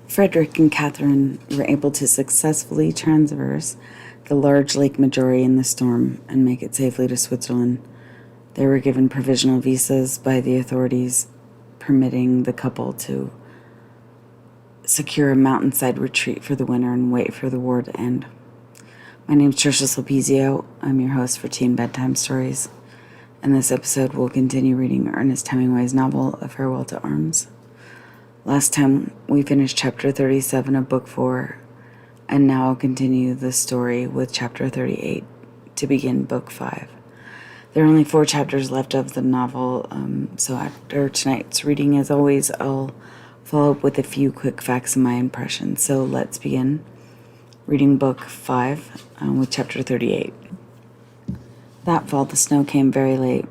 Frederick and Catherine were able to successfully traverse the large Lake Maggiore in the storm and make it safely to Switzerland. They were given provisional visas by the authorities, permitting the couple to secure a mountainside retreat for the winter and wait for the war to end. My name is Trisha Sulpizio. I'm your host for Teen Bedtime Stories. In this episode, we'll continue reading Ernest Hemingway's novel, A Farewell to Arms. Last time, we finished chapter 37 of book 4, and now I'll continue the story with chapter 38 to begin book 5. There are only 4 chapters left of the novel, so after tonight's reading, as always, I'll follow up with a few quick facts and my impressions. So let's begin reading book 5 with chapter 38. That fall, the snow came very late.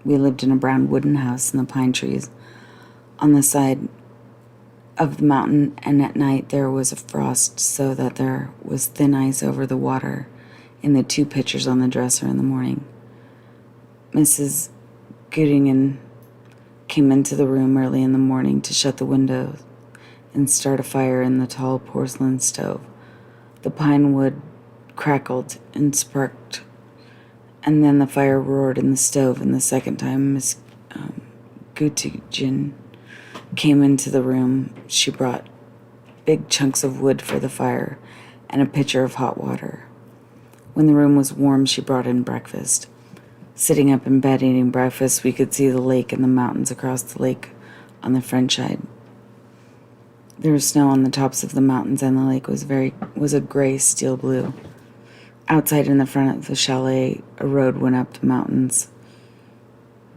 We lived in a brown wooden house in the pine trees on the side of the mountain, and at night there was a frost, so that there was thin ice over the water in the 2 pitchers on the dresser in the morning. Mrs. Goodingen came into the room early in the morning to shut the windows and start a fire in the tall porcelain stove. The pine wood crackled and sparked, and then the fire roared in the stove, and the second time Miss Goodingen came into the room, she brought big chunks of wood for the fire and a pitcher of hot water. When the room was warm, she brought in breakfast. Sitting up in bed eating breakfast, we could see the lake and the mountains across the lake on the French side. There was snow on the tops of the mountains, and the lake was a gray steel blue. Outside in the front of the chalet, a road went up the mountains.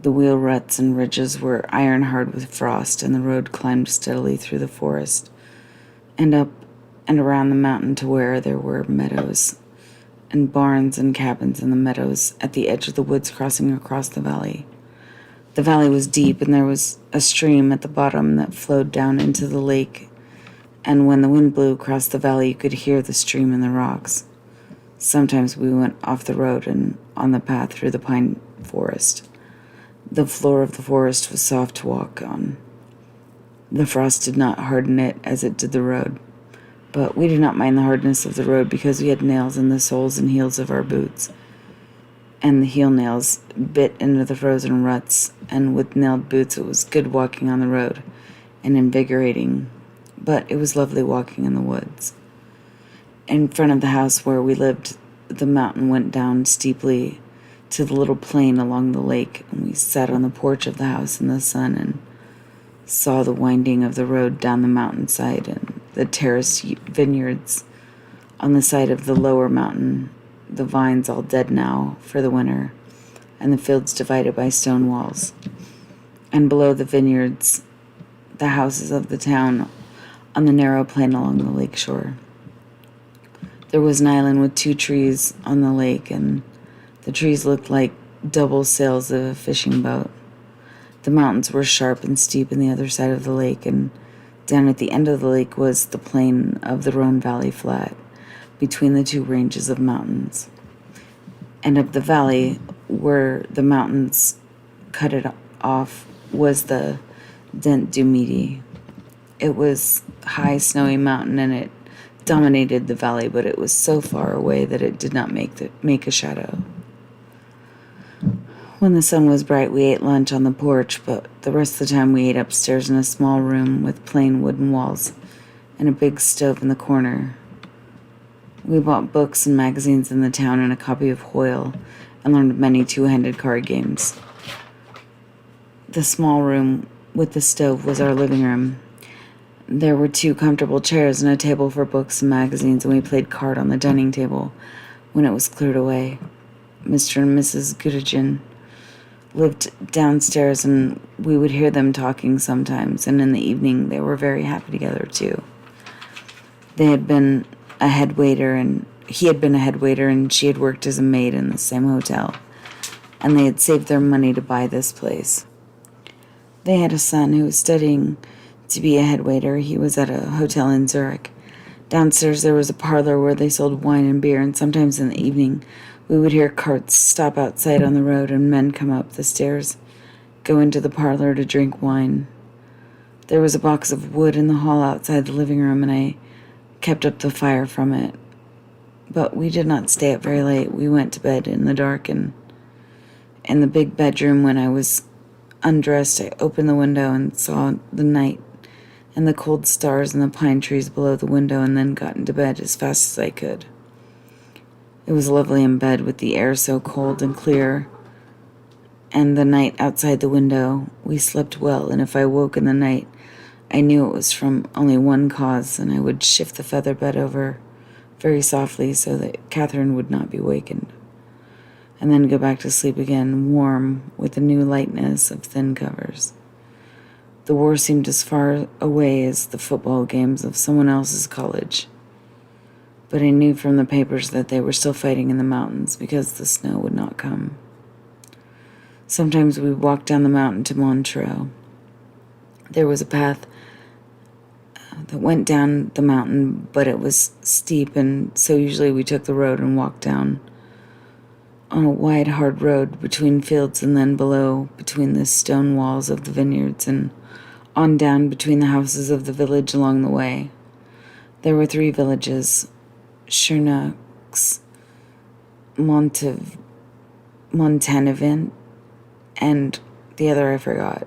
The wheel ruts and ridges were iron hard with frost, and the road climbed steadily through the forest and up and around the mountain to where there were meadows and barns and cabins in the meadows at the edge of the woods crossing across the valley. The valley was deep, and there was a stream at the bottom that flowed down into the lake, and when the wind blew across the valley, you could hear the stream in the rocks. Sometimes we went off the road and on the path through the pine forest. The floor of the forest was soft to walk on. The frost did not harden it as it did the road, but we did not mind the hardness of the road because we had nails in the soles and heels of our boots, and the heel nails bit into the frozen ruts, and with nailed boots it was good walking on the road and invigorating, but it was lovely walking in the woods. In front of the house where we lived, the mountain went down steeply to the little plain along the lake, and we sat on the porch of the house in the sun and saw the winding of the road down the mountainside and the terraced vineyards on the side of the lower mountain, the vines all dead now for the winter, and the fields divided by stone walls. And below the vineyards, the houses of the town on the narrow plain along the lake shore. There was an island with 2 trees on the lake, and the trees looked like double sails of a fishing boat. The mountains were sharp and steep on the other side of the lake, and down at the end of the lake was the plain of the Rhone Valley flat, between the 2 ranges of mountains. And up the valley, where the mountains cut it off, was the Dent du Midi. It was a high, snowy mountain, and it dominated the valley, but it was so far away that it did not make a shadow. When the sun was bright, we ate lunch on the porch, but the rest of the time we ate upstairs in a small room with plain wooden walls and a big stove in the corner. We bought books and magazines in the town and a copy of Hoyle, and learned many 2-handed card games. The small room with the stove was our living room. There were 2 comfortable chairs and a table for books and magazines, and we played card on the dining table when it was cleared away. Mr. and Mrs. Goodingen lived downstairs, and we would hear them talking sometimes, and in the evening they were very happy together too. He had been a head waiter, and she had worked as a maid in the same hotel, and they had saved their money to buy this place. They had a son who was studying to be a head waiter. He was at a hotel in Zurich. Downstairs there was a parlor where they sold wine and beer, and sometimes in the evening we would hear carts stop outside on the road and men come up the stairs, go into the parlor to drink wine. There was a box of wood in the hall outside the living room, and I kept up the fire from it. But we did not stay up very late. We went to bed in the dark, and in the big bedroom when I was undressed, I opened the window and saw the night and the cold stars and the pine trees below the window, and then got into bed as fast as I could. It was lovely in bed with the air so cold and clear, and the night outside the window. We slept well, and if I woke in the night, I knew it was from only one cause, and I would shift the feather bed over very softly so that Catherine would not be wakened, and then go back to sleep again, warm with the new lightness of thin covers. The war seemed as far away as the football games of someone else's college, but I knew from the papers that they were still fighting in the mountains because the snow would not come. Sometimes we walked down the mountain to Montreux. There was a path that went down the mountain, but it was steep, and so usually we took the road and walked down on a wide, hard road between fields, and then below between the stone walls of the vineyards, and on down between the houses of the village along the way. There were 3 villages, Chernoux, Montanevin, and the other I forgot.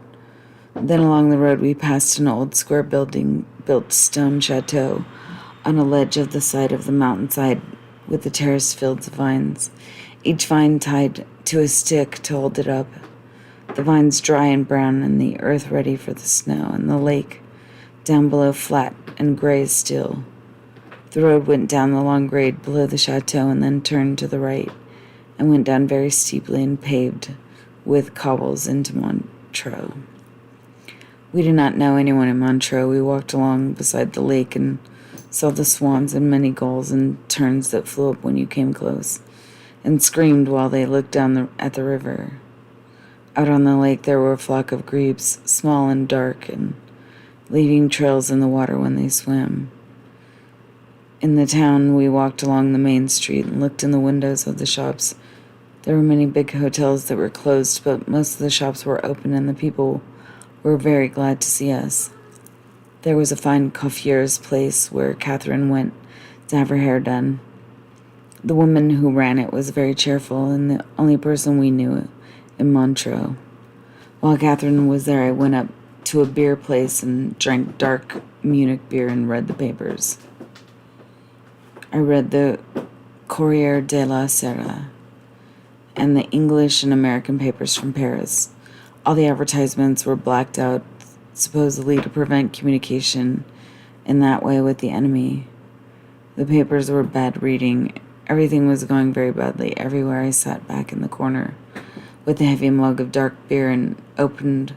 Then along the road we passed an old square building built stone chateau on a ledge of the side of the mountainside with the terraced fields of vines, each vine tied to a stick to hold it up, the vines dry and brown and the earth ready for the snow, and the lake down below flat and gray as steel. The road went down the long grade below the chateau and then turned to the right and went down very steeply and paved with cobbles into Montreux. We did not know anyone in Montreux. We walked along beside the lake and saw the swans and many gulls and terns that flew up when you came close, and screamed while they looked down at the river. Out on the lake there were a flock of grebes, small and dark, and leaving trails in the water when they swam. In the town we walked along the main street and looked in the windows of the shops. There were many big hotels that were closed, but most of the shops were open, and the people were very glad to see us. There was a fine coiffeur's place where Catherine went to have her hair done. The woman who ran it was very cheerful and the only person we knew in Montreux. While Catherine was there, I went up to a beer place and drank dark Munich beer and read the papers. I read the Corriere della Sera and the English and American papers from Paris. All the advertisements were blacked out, supposedly to prevent communication in that way with the enemy. The papers were bad reading. Everything was going very badly. Everywhere I sat back in the corner with a heavy mug of dark beer and opened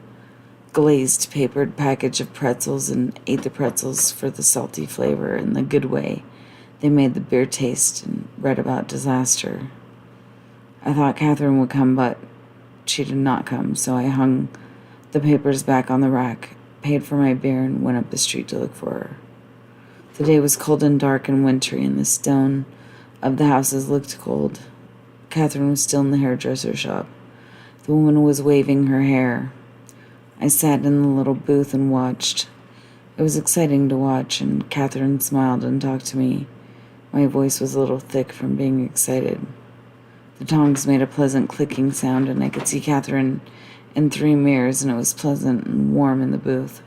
glazed papered package of pretzels and ate the pretzels for the salty flavor and the good way they made the beer taste, and read about disaster. I thought Catherine would come, but she did not come, so I hung the papers back on the rack, paid for my beer, and went up the street to look for her. The day was cold and dark and wintry, and the stone of the houses looked cold. Catherine was still in the hairdresser shop. The woman was waving her hair. I sat in the little booth and watched. It was exciting to watch, and Catherine smiled and talked to me. My voice was a little thick from being excited. The tongs made a pleasant clicking sound, and I could see Catherine in 3 mirrors, and it was pleasant and warm in the booth.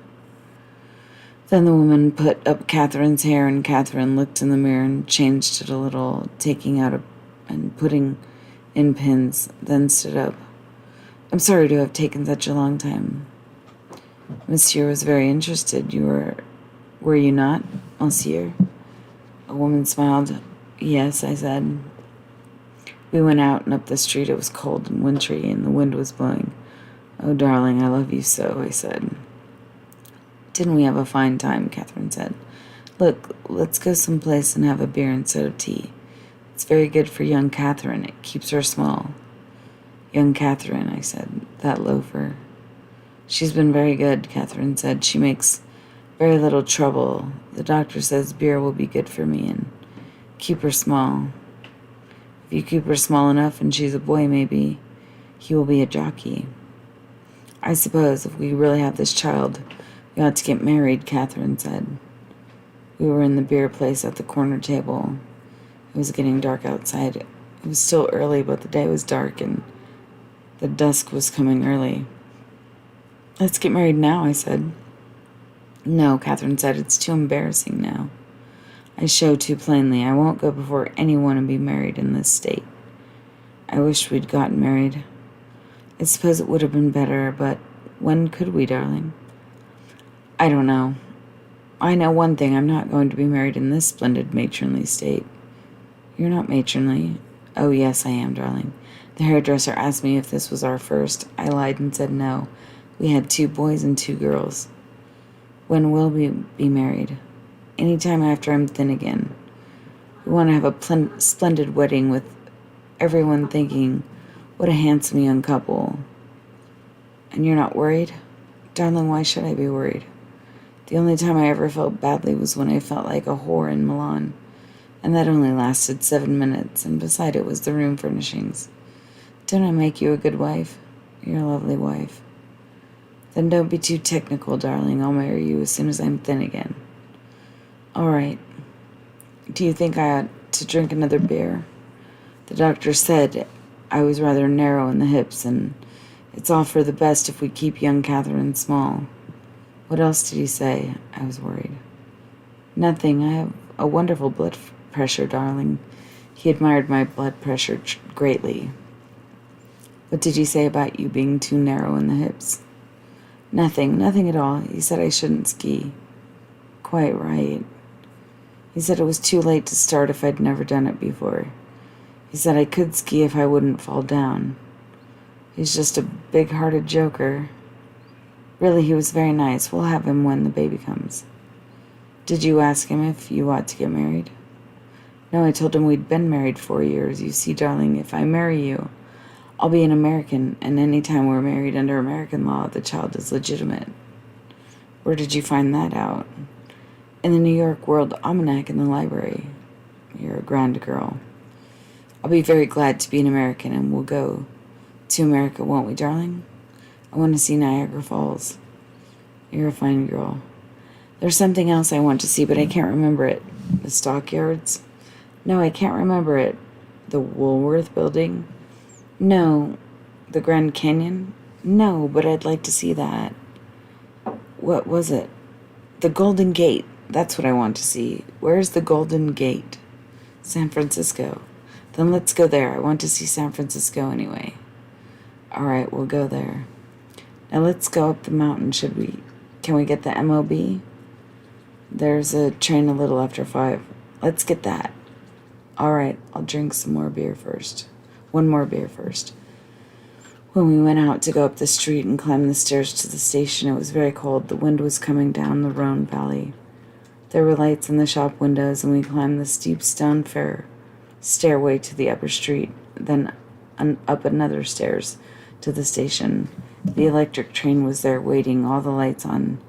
Then the woman put up Catherine's hair, and Catherine looked in the mirror and changed it a little, taking out and putting in pins, then stood up. I'm sorry to have taken such a long time. Monsieur was very interested. Were you not, Monsieur? A woman smiled. Yes, I said. We went out and up the street. It was cold and wintry, and the wind was blowing. Oh, darling, I love you so, I said. Didn't we have a fine time, Catherine said. Look, let's go someplace and have a beer instead of tea. It's very good for young Catherine. It keeps her small. Young Catherine, I said. That loafer. She's been very good, Catherine said. She makes very little trouble. The doctor says beer will be good for me and keep her small. If you keep her small enough and she's a boy, maybe he will be a jockey. I suppose if we really have this child, we ought to get married, Catherine said. We were in the beer place at the corner table. It was getting dark outside. It was still early, but the day was dark and the dusk was coming early. Let's get married now, I said. No, Catherine said, it's too embarrassing now. I show too plainly. I won't go before anyone and be married in this state. I wish we'd gotten married. I suppose it would have been better, but when could we, darling? I don't know. I know one thing, I'm not going to be married in this splendid matronly state. You're not matronly. Oh, yes, I am, darling. The hairdresser asked me if this was our first. I lied and said no. We had 2 boys and 2 girls. When will we be married? Any time after I'm thin again. We want to have a splendid wedding with everyone thinking, what a handsome young couple. And you're not worried? Darling, why should I be worried? The only time I ever felt badly was when I felt like a whore in Milan. And that only lasted 7 minutes, and beside it was the room furnishings. Don't I make you a good wife? You're a lovely wife. Then don't be too technical, darling. I'll marry you as soon as I'm thin again. All right. Do you think I ought to drink another beer? The doctor said I was rather narrow in the hips, and it's all for the best if we keep young Catherine small. What else did he say? I was worried. Nothing. I have a wonderful blood pressure, darling. He admired my blood pressure greatly. What did he say about you being too narrow in the hips? Nothing at all. He said I shouldn't ski. Quite right. He said it was too late to start if I'd never done it before. He said I could ski if I wouldn't fall down. He's just a big-hearted joker. Really, he was very nice. We'll have him when the baby comes. Did you ask him if you ought to get married? No, I told him we'd been married 4 years. You see, darling, if I marry you, I'll be an American, and any time we're married under American law, the child is legitimate. Where did you find that out? In the New York World Almanac in the library. You're a grand girl. I'll be very glad to be an American, and we'll go to America, won't we, darling? I want to see Niagara Falls. You're a fine girl. There's something else I want to see, but I can't remember it. The stockyards? No, I can't remember it. The Woolworth Building? No. The Grand Canyon? No, but I'd like to see that. What was it? The Golden Gate. That's what I want to see. Where's the Golden Gate? San Francisco. Then let's go there. I want to see San Francisco anyway. All right, we'll go there. Now let's go up the mountain, should we? Can we get the MOB? There's a train a little after 5. Let's get that. All right, I'll drink some more beer first. One more beer first. When we went out to go up the street and climb the stairs to the station, it was very cold. The wind was coming down the Rhone Valley. There were lights in the shop windows, and we climbed the steep stone stairway to the upper street, then up another stairs to the station. The electric train was there waiting, all the lights on.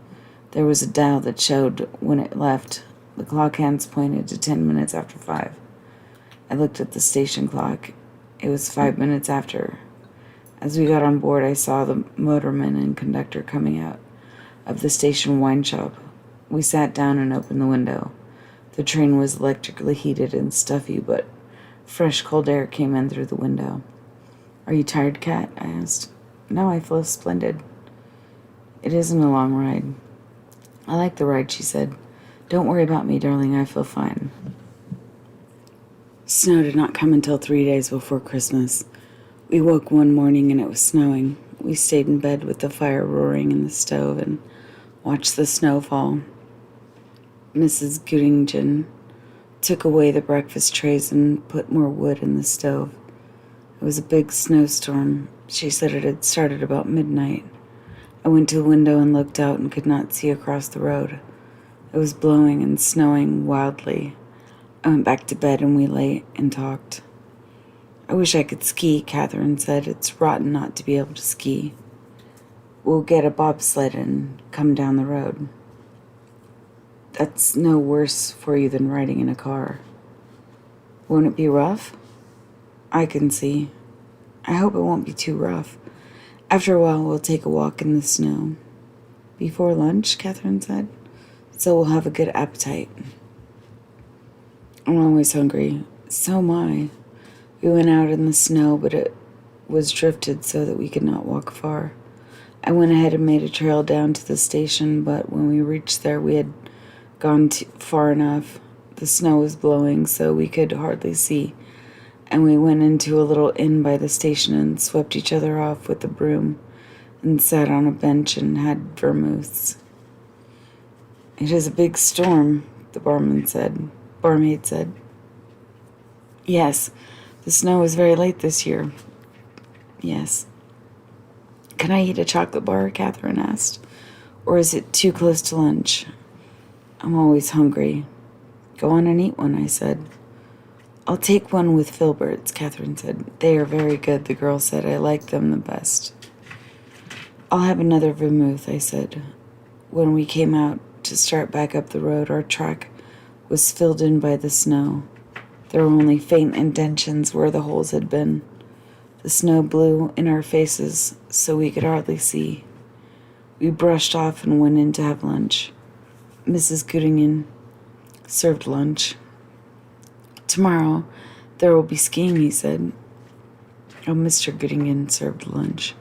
There was a dial that showed when it left. The clock hands pointed to 10 minutes after 5. I looked at the station clock. It was 5 minutes after. As we got on board, I saw the motorman and conductor coming out of the station wine shop. We sat down and opened the window. The train was electrically heated and stuffy, but fresh cold air came in through the window. Are you tired, Kat? I asked. No, I feel splendid. It isn't a long ride. I like the ride, she said. Don't worry about me, darling. I feel fine. Snow did not come until 3 days before Christmas. We woke one morning and it was snowing. We stayed in bed with the fire roaring in the stove and watched the snow fall. Mrs. Goodingen took away the breakfast trays and put more wood in the stove. It was a big snowstorm. She said it had started about midnight. I went to the window and looked out and could not see across the road. It was blowing and snowing wildly. I went back to bed and we lay and talked. I wish I could ski, Catherine said. It's rotten not to be able to ski. We'll get a bobsled and come down the road. That's no worse for you than riding in a car. Won't it be rough? I can see. I hope it won't be too rough. After a while, we'll take a walk in the snow. Before lunch, Catherine said, so we'll have a good appetite. I'm always hungry. So am I. We went out in the snow, but it was drifted so that we could not walk far. I went ahead and made a trail down to the station, but when we reached there, we had gone far enough. The snow was blowing, so we could hardly see, and we went into a little inn by the station and swept each other off with a broom and sat on a bench and had vermouths. It is a big storm, the barmaid said. Yes, the snow was very late this year. Yes. Can I eat a chocolate bar? Catherine asked. Or is it too close to lunch? I'm always hungry. Go on and eat one, I said. I'll take one with filberts, Catherine said. They are very good, the girl said. I like them the best. I'll have another vermouth, I said. When we came out to start back up the road, our track was filled in by the snow. There were only faint indentions where the holes had been. The snow blew in our faces, so we could hardly see. We brushed off and went in to have lunch. Mrs. Goodingen served lunch. Tomorrow, there will be skiing, he said. Oh, Mr. Goodingen served lunch.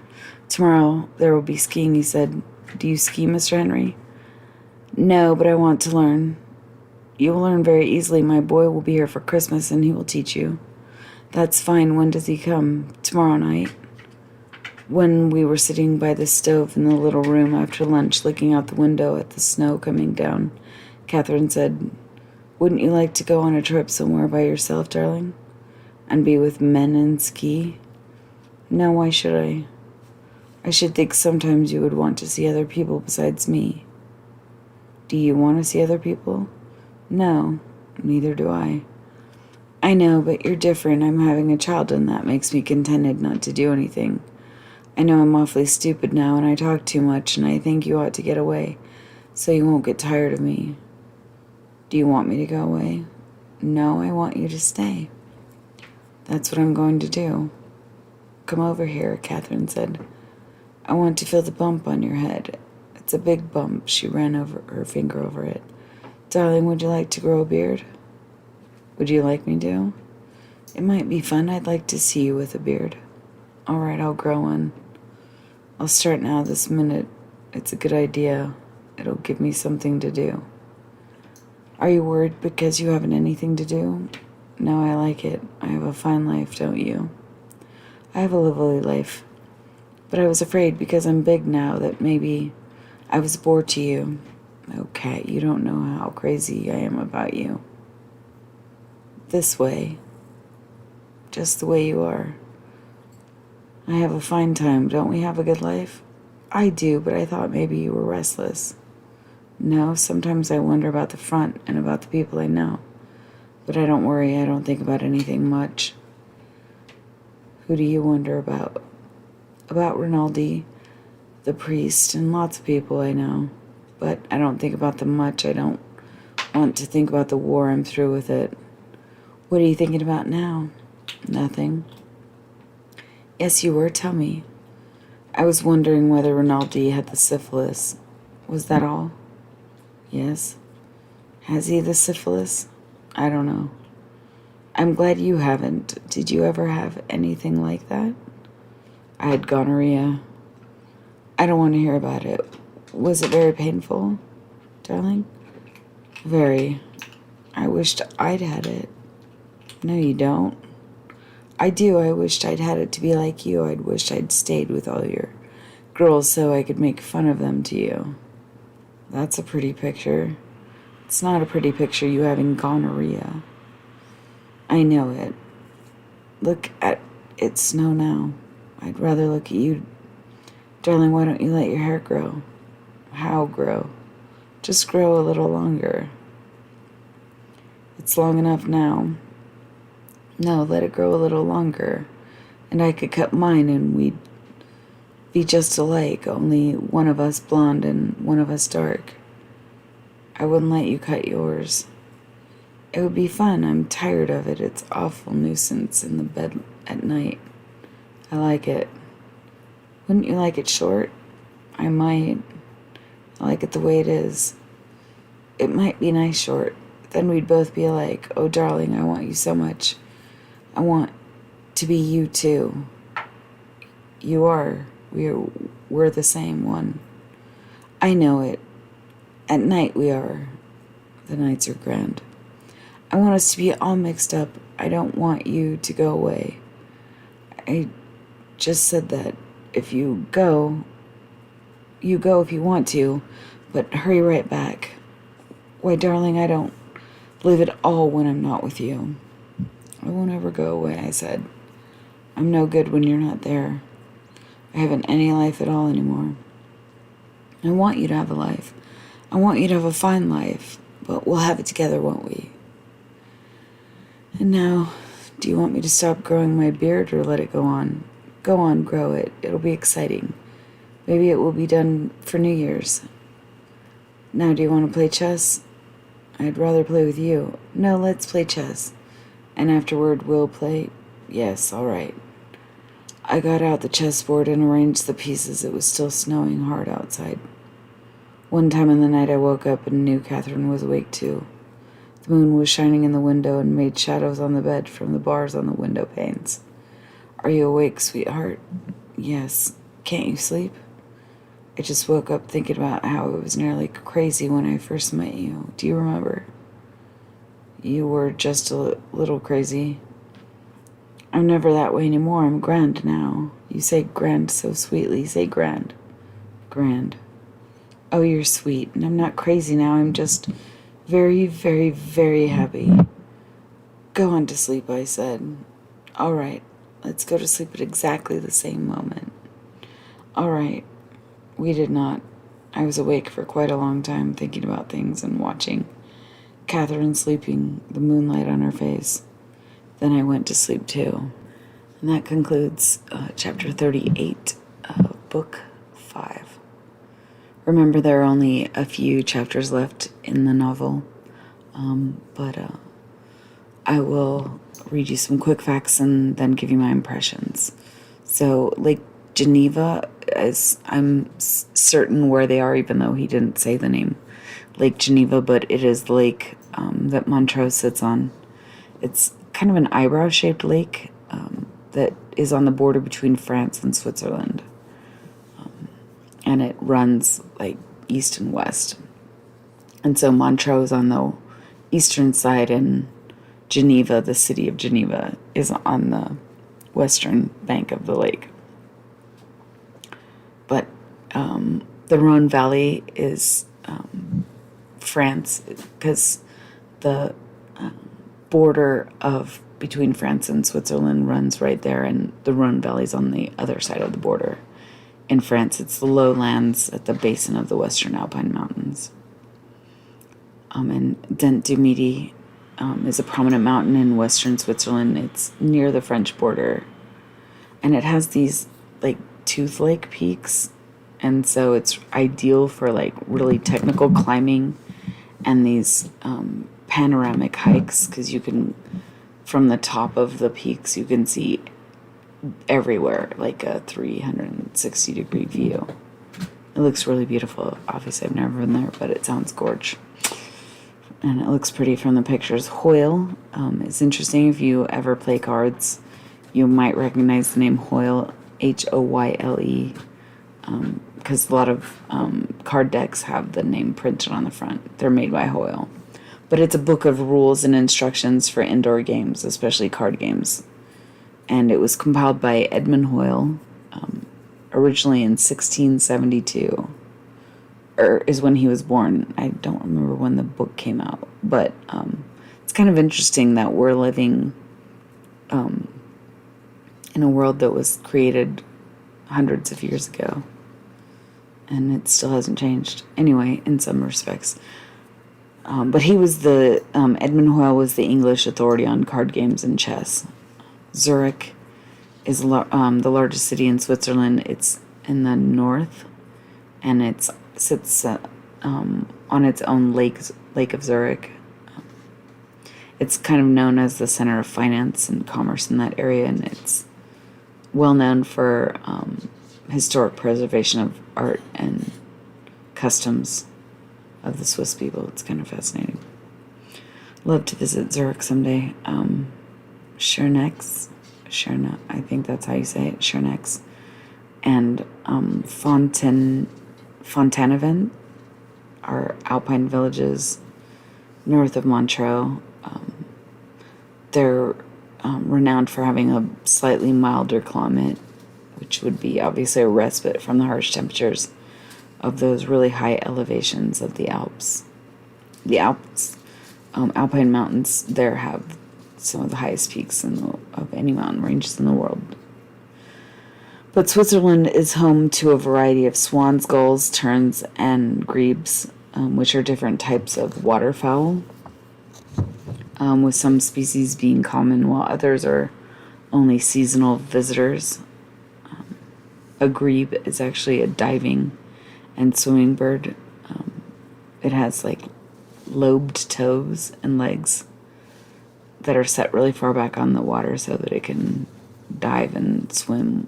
Tomorrow, there will be skiing, he said. Do you ski, Mr. Henry? No, but I want to learn. You will learn very easily. My boy will be here for Christmas, and he will teach you. That's fine. When does he come? Tomorrow night. When we were sitting by the stove in the little room after lunch, looking out the window at the snow coming down, Catherine said, Wouldn't you like to go on a trip somewhere by yourself, darling? And be with men and ski? No, why should I? I should think sometimes you would want to see other people besides me. Do you want to see other people? No, neither do I. I know, but you're different. I'm having a child, and that makes me contented not to do anything. I know I'm awfully stupid now, and I talk too much, and I think you ought to get away, so you won't get tired of me. Do you want me to go away? No, I want you to stay. That's what I'm going to do. Come over here, Catherine said. I want to feel the bump on your head. It's a big bump. She ran over her finger over it. Darling, would you like to grow a beard? Would you like me to? It might be fun. I'd like to see you with a beard. All right, I'll grow one. I'll start now this minute. It's a good idea. It'll give me something to do. Are you worried because you haven't anything to do? No, I like it. I have a fine life, don't you? I have a lovely life. But I was afraid because I'm big now that maybe I was a bore to you. Oh, Cat, you don't know how crazy I am about you. This way. Just the way you are. I have a fine time. Don't we have a good life? I do, but I thought maybe you were restless. No, sometimes I wonder about the front and about the people I know. But I don't worry. I don't think about anything much. Who do you wonder about? About Rinaldi, the priest, and lots of people I know. But I don't think about them much. I don't want to think about the war. I'm through with it. What are you thinking about now? Nothing. Yes, you were. Tell me. I was wondering whether Rinaldi had the syphilis. Was that all? Yes. Has he the syphilis? I don't know. I'm glad you haven't. Did you ever have anything like that? I had gonorrhea. I don't want to hear about it. Was it very painful, darling? Very. I wished I'd had it. No, you don't. I do. I wished I'd had it to be like you. I'd wished I'd stayed with all your girls so I could make fun of them to you. That's a pretty picture. It's not a pretty picture, you having gonorrhea. I know it. Look at it snow now. I'd rather look at you. Darling, why don't you let your hair grow? How grow? Just grow a little longer. It's long enough now. No, let it grow a little longer. And I could cut mine and we'd be just alike, only one of us blonde and one of us dark. I wouldn't let you cut yours. It would be fun. I'm tired of it. It's awful nuisance in the bed at night. I like it. Wouldn't you like it short? I might. I like it the way it is. It might be nice short. Then we'd both be like, oh, darling, I want you so much. I want to be you, too. You are. We're the same one. I know it. At night we are. The nights are grand. I want us to be all mixed up. I don't want you to go away. I just said that if you go if you want to, but hurry right back. Why, darling, I don't live at all when I'm not with you. I won't ever go away, I said. I'm no good when you're not there. I haven't any life at all anymore. I want you to have a life. I want you to have a fine life, but we'll have it together, won't we? And now, do you want me to stop growing my beard or let it go on? Go on, grow it. It'll be exciting. Maybe it will be done for New Year's. Now, do you want to play chess? I'd rather play with you. No, let's play chess. And afterward, we'll play... Yes, all right. I got out the chessboard and arranged the pieces. It was still snowing hard outside. One time in the night, I woke up and knew Catherine was awake too. The moon was shining in the window and made shadows on the bed from the bars on the window panes. Are you awake, sweetheart? Yes. Can't you sleep? I just woke up thinking about how I was nearly crazy when I first met you. Do you remember? You were just a little crazy. I'm never that way anymore. I'm grand now. You say grand so sweetly. Say grand. Grand. Oh, you're sweet. And I'm not crazy now. I'm just very, very, very happy. Go on to sleep, I said. All right. Let's go to sleep at exactly the same moment. All right. We did not. I was awake for quite a long time, thinking about things and watching Catherine sleeping, the moonlight on her face. Then I went to sleep too. And that concludes chapter 38 of book 5. Remember, there are only a few chapters left in the novel, but I will read you some quick facts and then give you my impressions. So Lake Geneva, I'm certain where they are, even though he didn't say the name Lake Geneva, but it is the lake that Montrose sits on. It's kind of an eyebrow-shaped lake that is on the border between France and Switzerland. And it runs like east and west. And so Montrose on the eastern side and Geneva, the city of Geneva, is on the western bank of the lake. But the Rhone Valley is France, because the border between France and Switzerland runs right there, and the Rhone Valley is on the other side of the border. In France, it's the lowlands at the basin of the Western Alpine Mountains. And Dent du Midi is a prominent mountain in western Switzerland. It's near the French border. And it has these, like, tooth-like peaks. And so it's ideal for, like, really technical climbing and these panoramic hikes, because you can, from the top of the peaks, you can see everywhere, like a 360-degree view. It looks really beautiful. Obviously, I've never been there, but it sounds gorge. And it looks pretty from the pictures. Hoyle is interesting. If you ever play cards, you might recognize the name Hoyle, Hoyle, because a lot of card decks have the name printed on the front. They're made by Hoyle. But it's a book of rules and instructions for indoor games, especially card games. And it was compiled by Edmund Hoyle, originally in 1672, or is when he was born. I don't remember when the book came out, but it's kind of interesting that we're living in a world that was created hundreds of years ago, and it still hasn't changed. Anyway, in some respects. But he was Edmund Hoyle was the English authority on card games and chess. Zurich is the largest city in Switzerland. It's in the north, and it sits on its own lake of Zurich. It's kind of known as the center of finance and commerce in that area, and it's well known for historic preservation of art and customs of the Swiss people. It's kind of fascinating. Love to visit Zurich someday. Schönex, I think that's how you say it, Schönex, and Fontainebleau are alpine villages north of Montreux. They're renowned for having a slightly milder climate, which would be obviously a respite from the harsh temperatures of those really high elevations of the Alps. The Alps, alpine mountains there have some of the highest peaks of any mountain ranges in the world. But Switzerland is home to a variety of swans, gulls, terns, and grebes, which are different types of waterfowl, with some species being common while others are only seasonal visitors. A grebe is actually a diving and swimming bird. It has like lobed toes and legs that are set really far back on the water so that it can dive and swim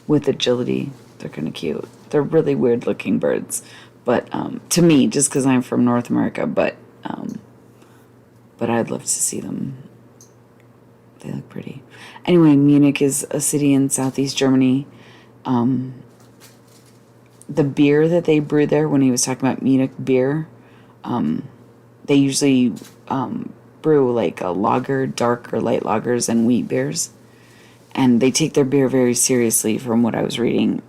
with agility. They're kind of cute. They're really weird looking birds, but to me, just because I'm from North America, but I'd love to see them. They look pretty. Anyway, Munich is a city in southeast Germany. The beer that they brew there, when he was talking about Munich beer, they usually brew like a lager, dark or light lagers, and wheat beers. And they take their beer very seriously from what I was reading.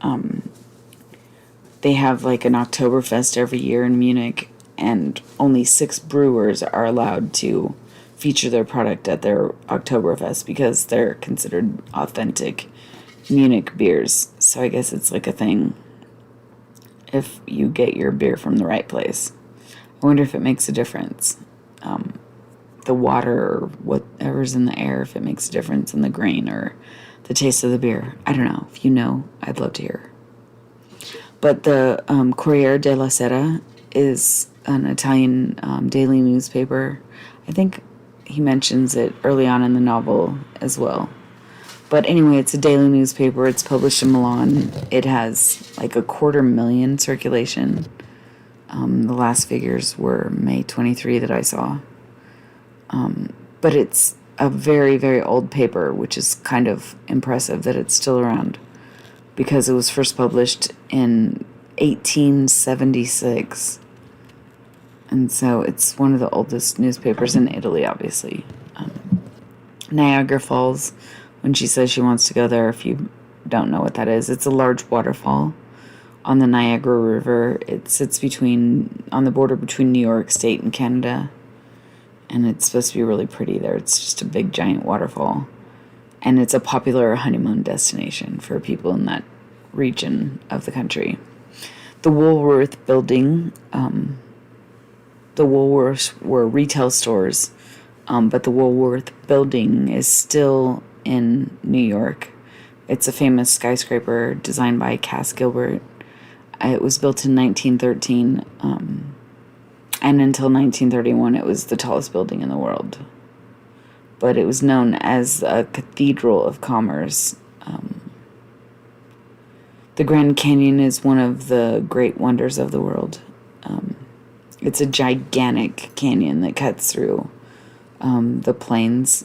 They have like an Oktoberfest every year in Munich, and only 6 brewers are allowed to feature their product at their Oktoberfest because they're considered authentic Munich beers. So I guess it's like a thing if you get your beer from the right place. I wonder if it makes a difference. The water or whatever's in the air, if it makes a difference in the grain or the taste of the beer. I don't know. If you know, I'd love to hear. But the Corriere della Sera is an Italian daily newspaper. I think he mentions it early on in the novel as well. But anyway, it's a daily newspaper. It's published in Milan. It has like 250,000 circulation. The last figures were May 23 that I saw. But it's a very, very old paper, which is kind of impressive that it's still around, because it was first published in 1876. And so it's one of the oldest newspapers in Italy, obviously. Niagara Falls, when she says she wants to go there, if you don't know what that is, it's a large waterfall on the Niagara River. It sits on the border between New York State and Canada. And it's supposed to be really pretty there. It's just a big, giant waterfall. And it's a popular honeymoon destination for people in that region of the country. The Woolworth building, the Woolworths were retail stores, but the Woolworth building is still in New York. It's a famous skyscraper designed by Cass Gilbert. It was built in 1913, and until 1931, it was the tallest building in the world. But it was known as a cathedral of commerce. The Grand Canyon is one of the great wonders of the world. It's a gigantic canyon that cuts through the plains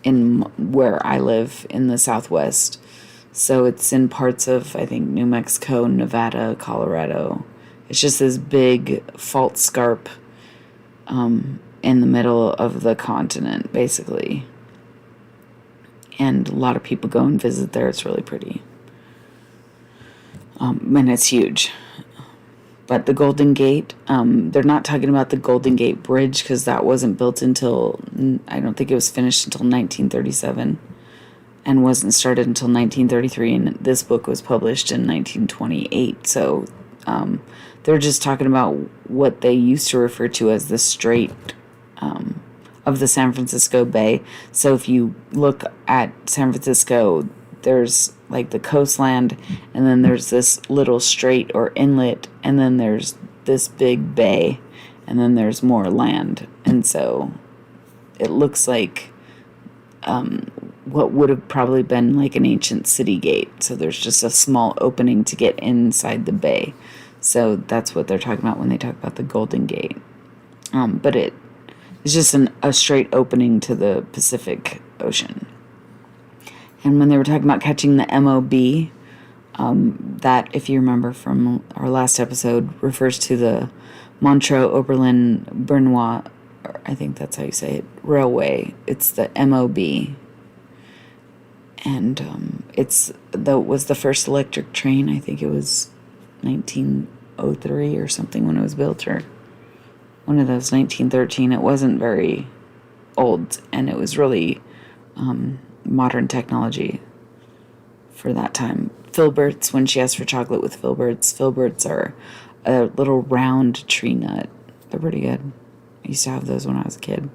in where I live in the Southwest. So it's in parts of, I think, New Mexico, Nevada, Colorado. It's just this big fault scarp in the middle of the continent, basically. And a lot of people go and visit there. It's really pretty. And it's huge. But the Golden Gate, they're not talking about the Golden Gate Bridge because that wasn't built until, I don't think it was finished until 1937 and wasn't started until 1933. And this book was published in 1928. So they're just talking about what they used to refer to as the Strait of the San Francisco Bay. So if you look at San Francisco, there's like the coastland, and then there's this little strait or inlet, and then there's this big bay, and then there's more land. And so it looks like what would have probably been like an ancient city gate. So there's just a small opening to get inside the bay. So that's what they're talking about when they talk about the Golden Gate. But it's just a straight opening to the Pacific Ocean. And when they were talking about catching the MOB, that, if you remember from our last episode, refers to the Montreux Oberlin Bernois, I think that's how you say it, railway. It's the MOB. And was the first electric train. I think it was 1903 or something when it was built, or one of those, 1913. It wasn't very old, and it was really modern technology for that time. Filberts, when she asked for chocolate with filberts are a little round tree nut. They're pretty good. I used to have those when I was a kid.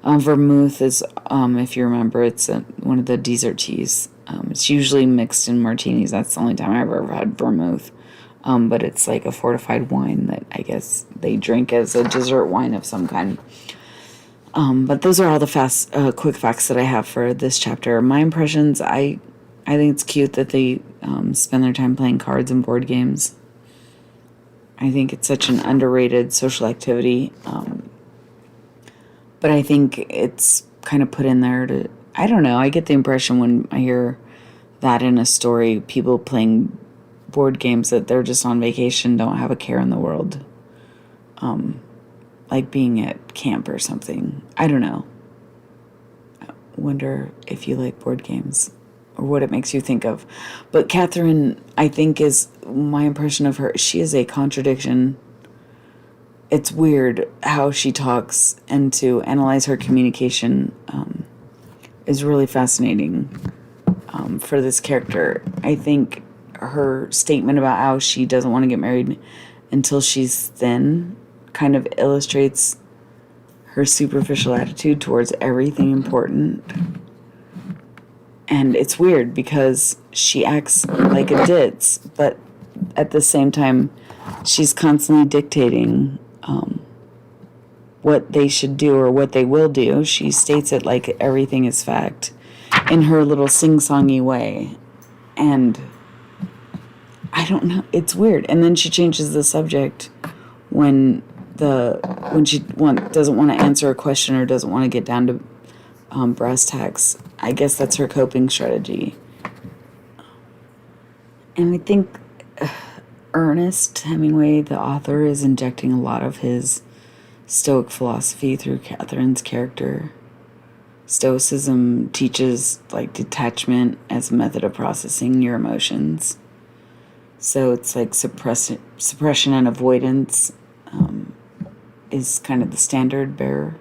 Vermouth is, if you remember, it's one of the dessert teas. It's usually mixed in martinis. That's the only time I've ever had vermouth. But it's like a fortified wine that I guess they drink as a dessert wine of some kind. But those are all the quick facts that I have for this chapter. My impressions, I think it's cute that they spend their time playing cards and board games. I think it's such an underrated social activity. But I think it's kind of put in there to, I don't know, I get the impression when I hear that in a story, people playing board games, that they're just on vacation, don't have a care in the world. Like being at camp or something. I don't know. I wonder if you like board games or what it makes you think of. But Catherine, I think, is my impression of her. She is a contradiction. It's weird how she talks, and to analyze her communication is really fascinating for this character. I think her statement about how she doesn't want to get married until she's thin kind of illustrates her superficial attitude towards everything important. And it's weird because she acts like a ditz, but at the same time, she's constantly dictating what they should do or what they will do. She states it like everything is fact in her little sing-songy way. And I don't know, it's weird. And then she changes the subject when she doesn't want to answer a question or doesn't want to get down to brass tacks. I guess that's her coping strategy. And I think Ernest Hemingway, the author, is injecting a lot of his Stoic philosophy through Catherine's character. Stoicism teaches like detachment as a method of processing your emotions. So it's like suppression and avoidance is kind of the standard bearer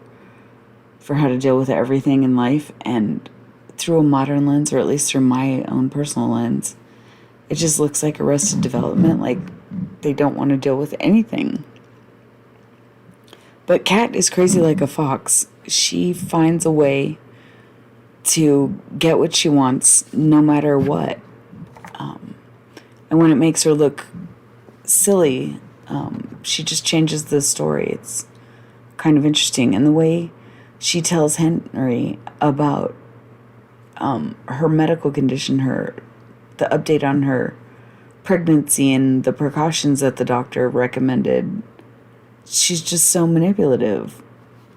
for how to deal with everything in life. And through a modern lens, or at least through my own personal lens, it just looks like arrested development, like they don't want to deal with anything. But Kat is crazy like a fox. She finds a way to get what she wants no matter what. And when it makes her look silly, she just changes the story. It's kind of interesting. And the way she tells Henry about her medical condition, the update on her pregnancy and the precautions that the doctor recommended, she's just so manipulative.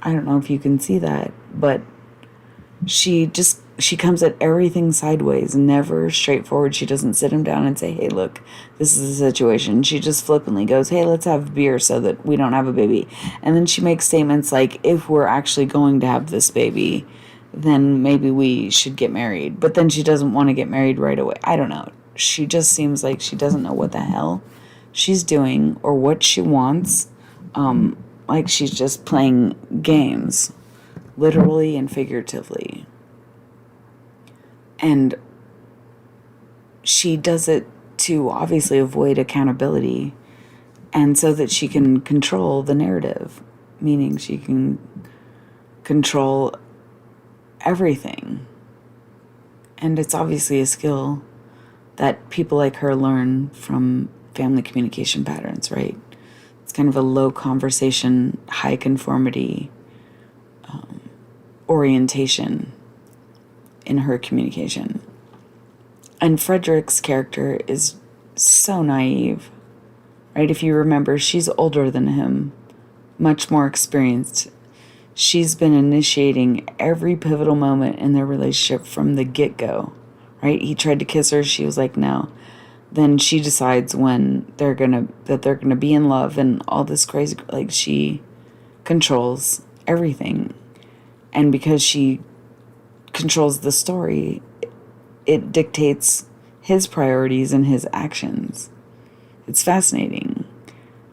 I don't know if you can see that, but she comes at everything sideways, never straightforward. She doesn't sit him down and say, hey, look, this is the situation. She just flippantly goes, hey, let's have beer so that we don't have a baby. And then she makes statements like, if we're actually going to have this baby, then maybe we should get married. But then she doesn't want to get married right away. I don't know. She just seems like she doesn't know what the hell she's doing or what she wants. Like she's just playing games, literally and figuratively. And she does it to obviously avoid accountability and so that she can control the narrative, meaning she can control everything. And it's obviously a skill that people like her learn from family communication patterns, right? It's kind of a low conversation, high conformity orientation in her communication. And Frederick's character is so naive, right? If you remember, she's older than him, much more experienced. She's been initiating every pivotal moment in their relationship from the get-go, right? He tried to kiss her, she was like, no. Then she decides when they're gonna be in love and all this crazy, like, she controls everything. And because she controls the story, it dictates his priorities and his actions. It's fascinating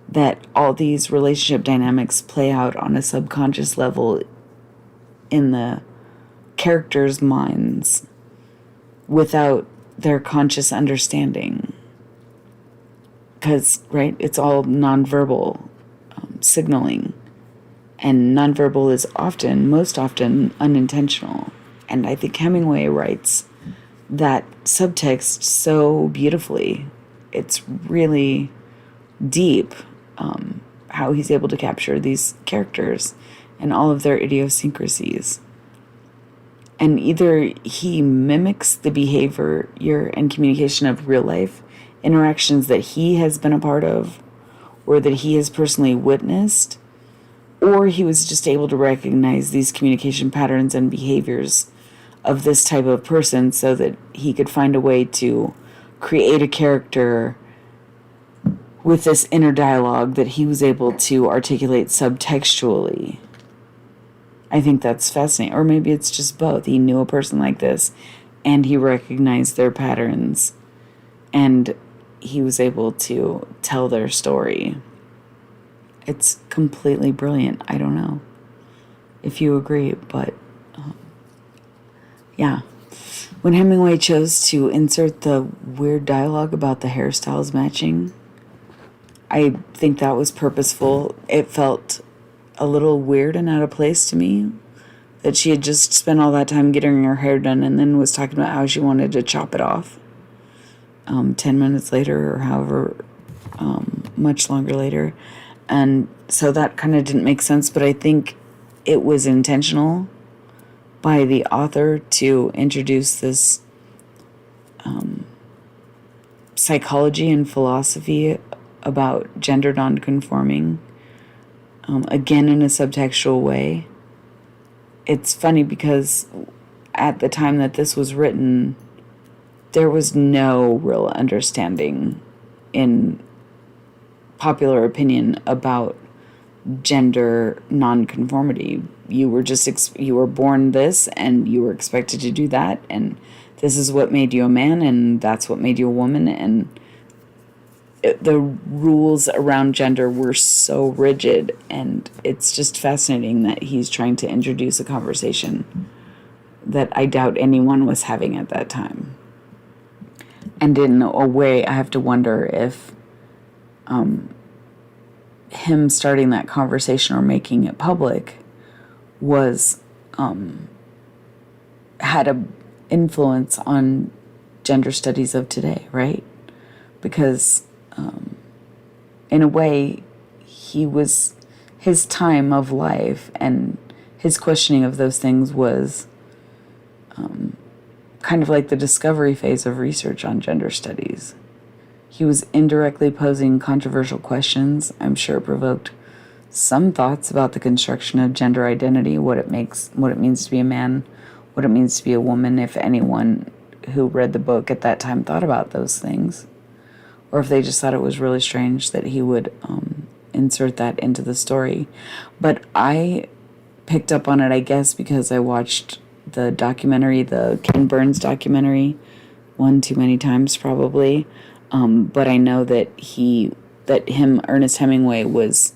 that all these relationship dynamics play out on a subconscious level in the characters' minds without their conscious understanding. Because, right, it's all nonverbal signaling. And nonverbal is most often, unintentional. And I think Hemingway writes that subtext so beautifully. It's really deep, how he's able to capture these characters and all of their idiosyncrasies. And either he mimics the behavior and communication of real life interactions that he has been a part of, or that he has personally witnessed, or he was just able to recognize these communication patterns and behaviors of this type of person so that he could find a way to create a character with this inner dialogue that he was able to articulate subtextually. I think that's fascinating. Or maybe it's just both. He knew a person like this and he recognized their patterns and he was able to tell their story. It's completely brilliant. I don't know if you agree, but yeah. When Hemingway chose to insert the weird dialogue about the hairstyles matching, I think that was purposeful. It felt a little weird and out of place to me that she had just spent all that time getting her hair done and then was talking about how she wanted to chop it off 10 minutes later or however much longer later. And so that kind of didn't make sense, but I think it was intentional by the author to introduce this psychology and philosophy about gender nonconforming, again in a subtextual way. It's funny because at the time that this was written, there was no real understanding in popular opinion about gender nonconformity. You were just you were born this and you were expected to do that, and this is what made you a man and that's what made you a woman, and the rules around gender were so rigid. And it's just fascinating that he's trying to introduce a conversation that I doubt anyone was having at that time. And in a way, I have to wonder if him starting that conversation or making it public was had a influence on gender studies of today, right? Because in a way, his time of life and his questioning of those things was kind of like the discovery phase of research on gender studies. He was indirectly posing controversial questions. I'm sure it provoked some thoughts about the construction of gender identity, what it means to be a man, what it means to be a woman, if anyone who read the book at that time thought about those things, or if they just thought it was really strange that he would insert that into the story. But I picked up on it, I guess, because I watched the documentary, the Ken Burns documentary, one too many times probably. But I know that Ernest Hemingway was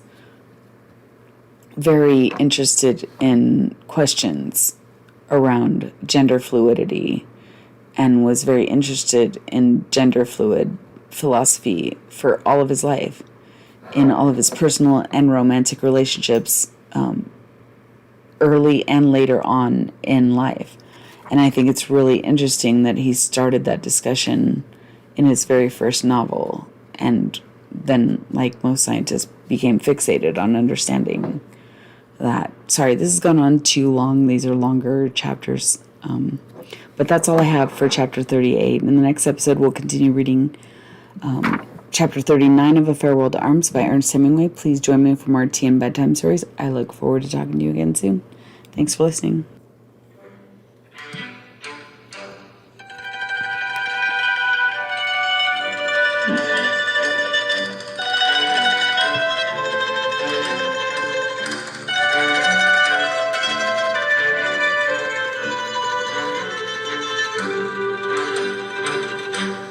very interested in questions around gender fluidity and was very interested in gender fluid philosophy for all of his life, in all of his personal and romantic relationships, early and later on in life. And I think it's really interesting that he started that discussion in his very first novel, and then, like most scientists, became fixated on understanding that. Sorry, this has gone on too long. These are longer chapters. But that's all I have for chapter 38. In the next episode, we'll continue reading chapter 39 of A Farewell to Arms by Ernest Hemingway. Please join me for more tea and bedtime stories. I look forward to talking to you again soon. Thanks for listening.